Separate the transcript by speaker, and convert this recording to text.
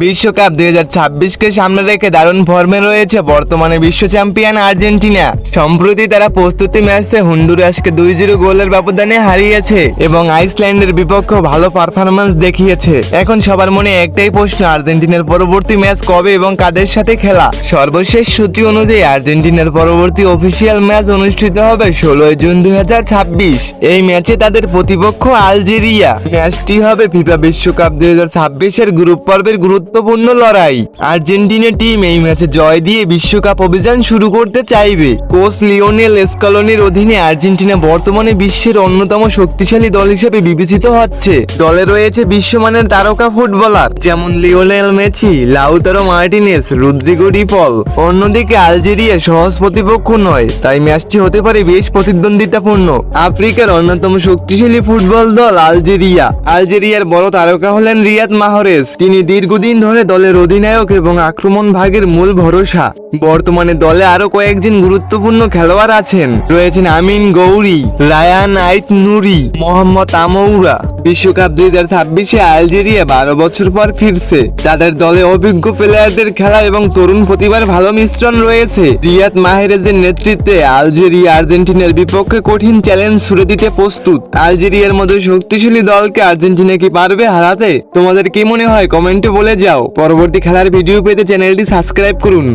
Speaker 1: বিশ্বকাপ 2026কে সামনে রেখে দারুণ ফর্মে রয়েছে বর্তমানে বিশ্ব চ্যাম্পিয়ন আর্জেন্টিনা। সম্প্রতি তারা প্রস্তুতি ম্যাচে হন্ডুরাসকে 2-0 গোলের ব্যবধানে হারিয়েছে এবং আইসল্যান্ডের বিপক্ষে ভালো পারফরম্যান্স দেখিয়েছে। এখন সবার মনে একটাই প্রশ্ন, আর্জেন্টিনার পরবর্তী ম্যাচ কবে এবং কাদের সাথে খেলা? সর্বশেষ সূচি অনুযায়ী আর্জেন্টিনার পরবর্তী অফিসিয়াল ম্যাচ অনুষ্ঠিত হবে 16 জুন 2026। এই ম্যাচে তাদের প্রতিপক্ষ আলজেরিয়া। ম্যাচটি হবে ফিফা বিশ্বকাপ 2026-এর গ্রুপ পর্বের গুরুত্বপূর্ণ লড়াই। আর্জেন্টিনা টিম এই ম্যাচে জয় দিয়ে বিশ্বকাপ অভিযান শুরু করতে চাইবে। কোচ লিওনেল স্কলোনির অধীনে আর্জেন্টিনা বর্তমানে বিশ্বের অন্যতম শক্তিশালী দল হিসেবে বিবেচিত হচ্ছে। দলে রয়েছে বিশ্বমানের তারকা ফুটবলার যেমন Lionel Messi, Lautaro Martinez, Rodrigo De Paul. অন্যদিকে আলজেরিয়া সহজ প্রতিপক্ষ নয়, তাই ম্যাচটি হতে পারে বেশ প্রতিদ্বন্দ্বিতাপূর্ণ। আফ্রিকার অন্যতম শক্তিশালী ফুটবল দল আলজেরিয়ার বড় তারকা হলেন রিয়াদ মাহরেজ। তিনি দীর্ঘদিন ধরে দলের অধিনায়ক এবং আক্রমণ ভাগের মূল ভরসা। বর্তমানে দলে আরো কয়েকজন গুরুত্বপূর্ণ খেলোয়াড় আছেন। রয়েছেন আমিন গৌরি, রায়ান আইত নুরি, মোহাম্মদ আমৌরা। বিশ্বকাপ 2026-এ আলজেরিয়া 12 বছর পর ফিরছে। তাদের দলে অভিজ্ঞ প্লেয়ারদের খেলা এবং তরুণ প্রতিভার ভালো মিশ্রণ রয়েছে। রিয়াদ মাহরেজের নেতৃত্বে আলজেরিয়া আর্জেন্টিনার বিপক্ষে কঠিন চ্যালেঞ্জ ছুড়ে দিতে প্রস্তুত। আলজেরিয়ার মতো শক্তিশালী দলকে আর্জেন্টিনা কি পারবে হারাতে? তোমাদের কি মনে হয় কমেন্টে বলে যাও। পরবর্তী খেলার ভিডিও পেতে চ্যানেলটি সাবস্ক্রাইব করুন।